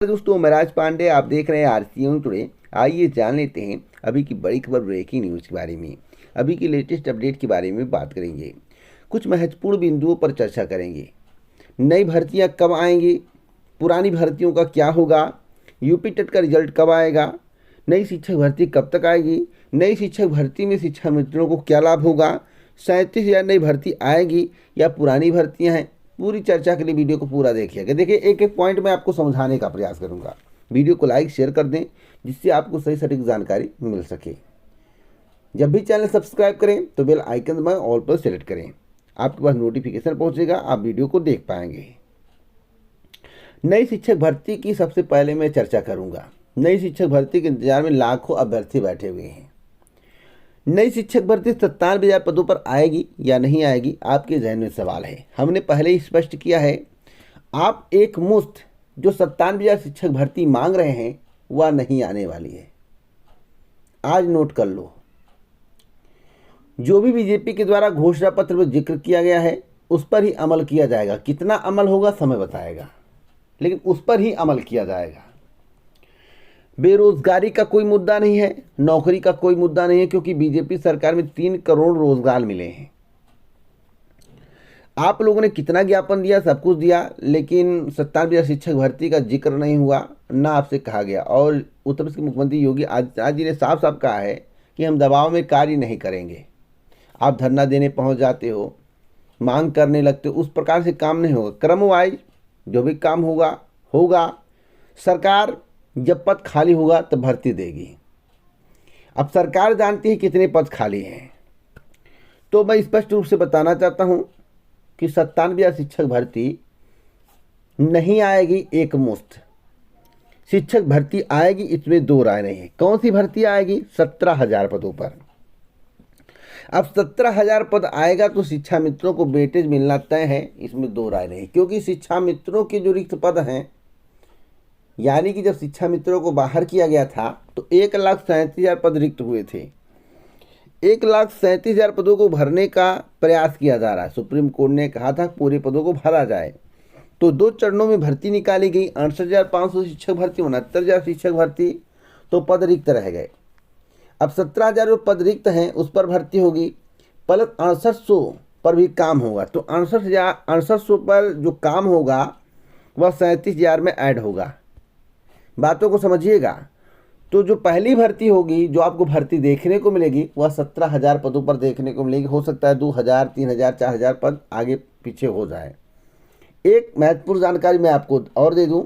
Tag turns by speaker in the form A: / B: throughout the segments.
A: दोस्तों, मैं राज पांडे, आप देख रहे हैं आरसीएम टुडे। आइए जान लेते हैं अभी की बड़ी खबर, ब्रेकिंग न्यूज़ के बारे में। अभी की लेटेस्ट अपडेट के बारे में बात करेंगे। कुछ महत्वपूर्ण बिंदुओं पर चर्चा करेंगे। नई भर्तियां कब आएंगी, पुरानी भर्तियों का क्या होगा, यूपी टेट का रिजल्ट कब आएगा, नई शिक्षक भर्ती कब तक आएगी, नई शिक्षक भर्ती में शिक्षा मित्रों को क्या लाभ होगा, 37,000 नई भर्ती आएगी या पुरानी भर्तियां हैं। पूरी चर्चा के लिए वीडियो को पूरा देखिएगा। देखिए, एक एक पॉइंट मैं आपको समझाने का प्रयास करूंगा। वीडियो को लाइक शेयर कर दें, जिससे आपको सही सटीक जानकारी मिल सके। जब भी चैनल सब्सक्राइब करें तो बेल आइकन दबाएं, ऑल पर सेलेक्ट करें। आपके पास नोटिफिकेशन पहुंचेगा, आप वीडियो को देख पाएंगे। नई शिक्षक भर्ती की सबसे पहले मैं चर्चा करूंगा। नई शिक्षक भर्ती के इंतजार में लाखों अभ्यर्थी बैठे हुए हैं। नई शिक्षक भर्ती 97,000 पदों पर आएगी या नहीं आएगी, आपके जहन में सवाल है। हमने पहले ही स्पष्ट किया है, आप एक मुश्त जो 97,000 शिक्षक भर्ती मांग रहे हैं वह नहीं आने वाली है। आज नोट कर लो, जो भी बीजेपी के द्वारा घोषणा पत्र में जिक्र किया गया है उस पर ही अमल किया जाएगा। कितना अमल होगा समय बताएगा, लेकिन उस पर ही अमल किया जाएगा। बेरोजगारी का कोई मुद्दा नहीं है, नौकरी का कोई मुद्दा नहीं है, क्योंकि बीजेपी सरकार में 3 करोड़ रोजगार मिले हैं। आप लोगों ने कितना ज्ञापन दिया, सब कुछ दिया, लेकिन 97,000 शिक्षक भर्ती का जिक्र नहीं हुआ, ना आपसे कहा गया। और उत्तर प्रदेश के मुख्यमंत्री योगी आदित्यनाथ जी ने साफ साफ कहा है कि हम दबाव में कार्य नहीं करेंगे। आप धरना देने पहुंच जाते हो, मांग करने लगते हो, उस प्रकार से काम नहीं होगा। क्रम वाइज जो भी काम होगा होगा। सरकार जब पद खाली होगा तब भर्ती देगी। अब सरकार जानती है कितने पद खाली हैं, तो मैं स्पष्ट रूप से बताना चाहता हूं कि 97,000 शिक्षक भर्ती नहीं आएगी। एक मुश्त शिक्षक भर्ती आएगी, इसमें दो राय नहीं है। कौन सी भर्ती आएगी? 17,000 पदों पर। अब 17,000 पद आएगा तो शिक्षा मित्रों को वेटेज मिलना तय है, इसमें दो राय नहीं। क्योंकि शिक्षा मित्रों के जो रिक्त पद हैं, यानी कि जब शिक्षा मित्रों को बाहर किया गया था तो 1,37,000 पद रिक्त हुए थे। 1,37,000 पदों को भरने का प्रयास किया जा रहा है। सुप्रीम कोर्ट ने कहा था पूरे पदों को भरा जाए, तो 2 चरणों में भर्ती निकाली गई। 68,500 शिक्षक भर्ती, 69,000 शिक्षक भर्ती, तो पद रिक्त रह गए। अब 17,000 जो पद रिक्त हैं उस पर भर्ती होगी, प्लस 6800 पर भी काम होगा। तो 6800 पर जो काम होगा वह 37,000 में ऐड होगा। बातों को समझिएगा। तो जो पहली भर्ती होगी, जो आपको भर्ती देखने को मिलेगी, वह 17,000 पदों पर देखने को मिलेगी। हो सकता है 2,000, 3,000, 4,000 पद आगे पीछे हो जाए। एक महत्वपूर्ण जानकारी मैं आपको और दे दूं,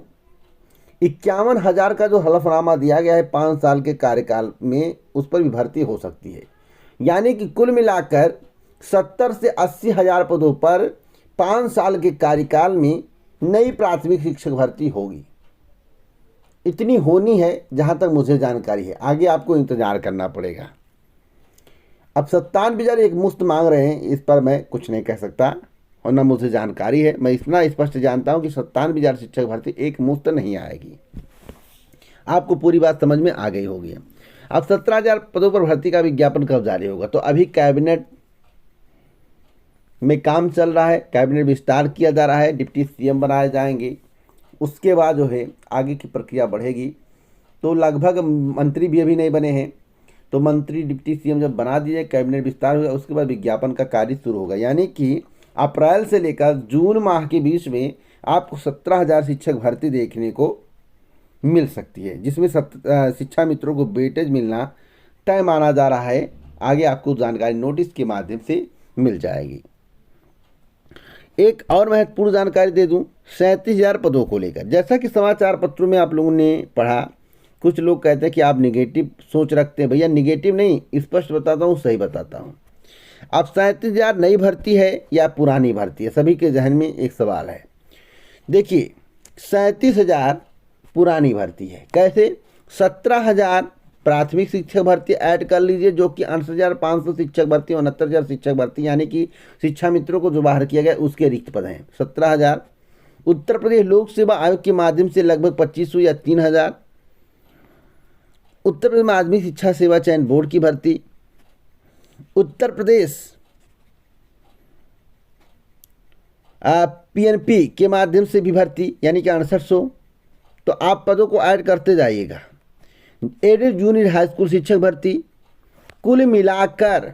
A: 51,000 का जो हलफनामा दिया गया है 5 साल के कार्यकाल में, उस पर भी भर्ती हो सकती है। यानी कि कुल मिलाकर 70 से 80,000 पदों पर 5 साल के कार्यकाल में नई प्राथमिक शिक्षक भर्ती होगी। इतनी होनी है जहां तक मुझे जानकारी है, आगे आपको इंतजार करना पड़ेगा। अब 97,000 एक मुश्त मांग रहे हैं, इस पर मैं कुछ नहीं कह सकता और ना मुझे जानकारी है। मैं इतना स्पष्ट जानता हूं कि 97,000 शिक्षक भर्ती एक मुश्त नहीं आएगी। आपको पूरी बात समझ में आ गई होगी। अब 17,000 पदों पर भर्ती का विज्ञापन कब जारी होगा? तो अभी कैबिनेट में काम चल रहा है, कैबिनेट विस्तार किया जा रहा है, डिप्टी सीएम बनाए जाएंगे। उसके बाद जो है आगे की प्रक्रिया बढ़ेगी। तो लगभग मंत्री भी अभी नहीं बने हैं, तो मंत्री डिप्टी सीएम जब बना दिए, कैबिनेट विस्तार हुआ, उसके बाद विज्ञापन का कार्य शुरू होगा। यानी कि अप्रैल से लेकर जून माह के बीच में आपको 17,000 शिक्षक भर्ती देखने को मिल सकती है, जिसमें शिक्षा मित्रों को वेटेज मिलना तय माना जा रहा है। आगे आपको जानकारी नोटिस के माध्यम से मिल जाएगी। एक और महत्वपूर्ण जानकारी दे दूं, 37,000 पदों को लेकर। जैसा कि समाचार पत्रों में आप लोगों ने पढ़ा, कुछ लोग कहते हैं कि आप निगेटिव सोच रखते हैं। भैया निगेटिव नहीं, स्पष्ट बताता हूं, सही बताता हूं। अब 37,000 नई भर्ती है या पुरानी भर्ती है, सभी के जहन में एक सवाल है। देखिए, 37,000 पुरानी भर्ती है। कैसे? 17,000 प्राथमिक शिक्षक भर्ती ऐड कर लीजिए, जो कि 68,500 शिक्षक भर्ती, 69,000 शिक्षक भर्ती, यानी कि शिक्षा मित्रों को जो बाहर किया गया उसके रिक्त पद हैं 17,000। उत्तर प्रदेश लोक सेवा आयोग के माध्यम से लगभग 2,500 या 3,000। उत्तर प्रदेश माध्यमिक शिक्षा सेवा चयन बोर्ड की भर्ती, उत्तर प्रदेश पीएनपी के माध्यम से भी भर्ती, यानी कि 6800। तो आप पदों को ऐड करते जाइएगा। एडेड जूनियर हाई स्कूल शिक्षक भर्ती कुल मिलाकर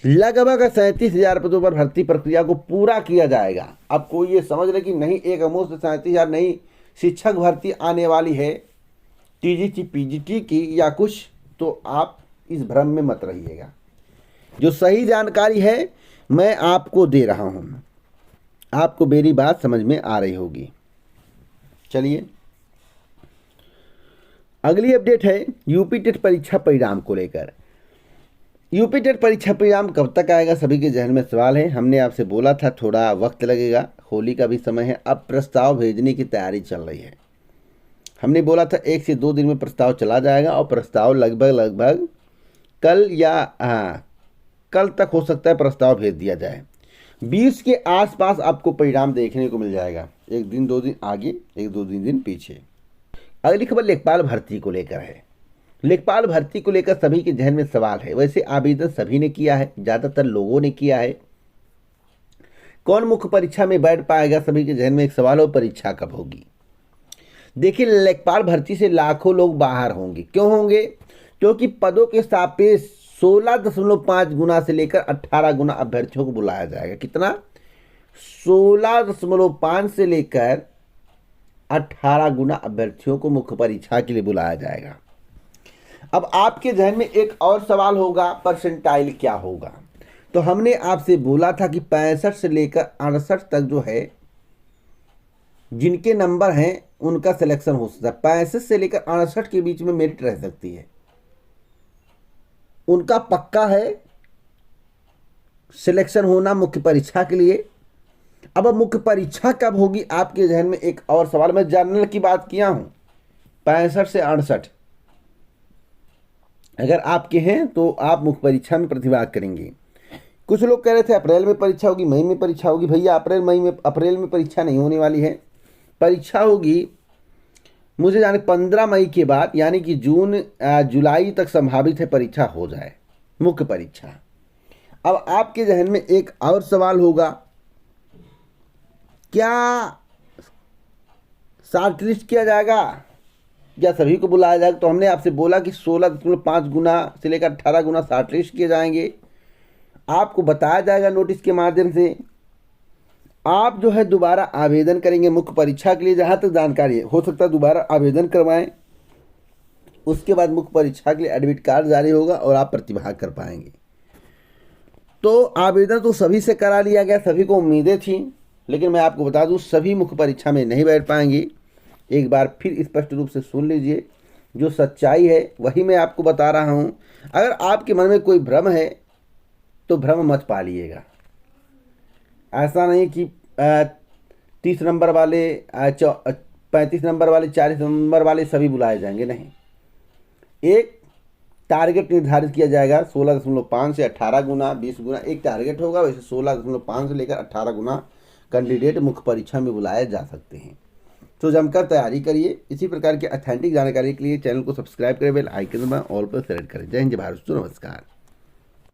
A: लगभग 37,000 पदों पर भर्ती प्रक्रिया को पूरा किया जाएगा। अब कोई ये समझ रहे कि नहीं एक मुश्त 37,000 नई शिक्षक भर्ती आने वाली है टीजीटी पीजीटी की या कुछ, तो आप इस भ्रम में मत रहिएगा। जो सही जानकारी है मैं आपको दे रहा हूँ, आपको मेरी बात समझ में आ रही होगी। चलिए अगली अपडेट है यूपी टेट परीक्षा परिणाम को लेकर। यूपी टेट परीक्षा परिणाम कब तक आएगा, सभी के जहन में सवाल है। हमने आपसे बोला था थोड़ा वक्त लगेगा, होली का भी समय है। अब प्रस्ताव भेजने की तैयारी चल रही है। हमने बोला था 1 से 2 दिन में प्रस्ताव चला जाएगा और प्रस्ताव लगभग कल या कल तक हो सकता है प्रस्ताव भेज दिया जाए। 20 के आसपास आपको परिणाम देखने को मिल जाएगा, 1 दिन 2 दिन आगे, 1-2 दिन पीछे। अगली खबर लेखपाल भर्ती को लेकर है। लेखपाल भर्ती को लेकर सभी के जहन में सवाल है। वैसे आवेदन सभी ने किया है, ज़्यादातर लोगों ने किया है। कौन मुख्य परीक्षा में बैठ पाएगा, सभी के जहन में एक सवाल हो, परीक्षा कब होगी। देखिए लेखपाल भर्ती से लाखों लोग बाहर होंगे। क्यों होंगे? क्योंकि पदों के सापेक्ष 16.5 गुना से लेकर 18 गुना अभ्यर्थियों को बुलाया जाएगा। कितना? 16.5 से लेकर 18 गुना अभ्यर्थियों को मुख्य परीक्षा के लिए बुलाया जाएगा। अब आपके जहन में एक और सवाल होगा, परसेंटाइल क्या होगा। तो हमने आपसे बोला था कि 65 से लेकर 68 तक जो है जिनके नंबर हैं उनका सिलेक्शन हो सकता है। 65 से लेकर 68 के बीच में मेरिट रह सकती है, उनका पक्का है सिलेक्शन होना मुख्य परीक्षा के लिए। अब मुख्य परीक्षा कब होगी, आपके जहन में एक और सवाल। मैं जनरल की बात किया हूं, 65 से 68 अगर आपके हैं तो आप मुख्य परीक्षा में प्रतिभाग करेंगे। कुछ लोग कह रहे थे अप्रैल में परीक्षा होगी, मई में परीक्षा होगी। भैया अप्रैल में परीक्षा नहीं होने वाली है। परीक्षा होगी मुझे जाने 15 मई के बाद, यानी कि जुलाई तक संभावित है परीक्षा हो जाए मुख्य परीक्षा। अब आपके जहन में एक और सवाल होगा, क्या शॉर्ट लिस्ट किया जाएगा या सभी को बुलाया जाएगा? तो हमने आपसे बोला कि 16.5 गुना से लेकर 18 गुना शॉर्ट लिस्ट किए जाएंगे। आपको बताया जाएगा नोटिस के माध्यम से। आप जो है दोबारा आवेदन करेंगे मुख्य परीक्षा के लिए, जहाँ तक जानकारी है। हो सकता है दोबारा आवेदन करवाएं, उसके बाद मुख्य परीक्षा के लिए एडमिट कार्ड जारी होगा और आप प्रतिभाग कर पाएंगे। तो आवेदन तो सभी से करा लिया गया, सभी को उम्मीदें थी, लेकिन मैं आपको बता दूं सभी मुख्य परीक्षा में नहीं बैठ पाएंगे। एक बार फिर स्पष्ट रूप से सुन लीजिए, जो सच्चाई है वही मैं आपको बता रहा हूं। अगर आपके मन में कोई भ्रम है तो भ्रम मत पालिएगा। ऐसा नहीं कि 30 नंबर वाले 35 नंबर वाले 40 नंबर वाले सभी बुलाए जाएंगे, नहीं। एक टारगेट निर्धारित किया जाएगा 16.5 से 18 गुना 20 गुना एक टारगेट होगा। वैसे 16.5 से लेकर 18 गुना कैंडिडेट मुख्य परीक्षा में बुलाए जा सकते हैं। तो जमकर तैयारी करिए। इसी प्रकार की ऑथेंटिक जानकारी के लिए चैनल को सब्सक्राइब करें, बेल आइकन दबाएं, ऑल पर सेलेक्ट करें। जय हिंद, जय भारत, नमस्कार।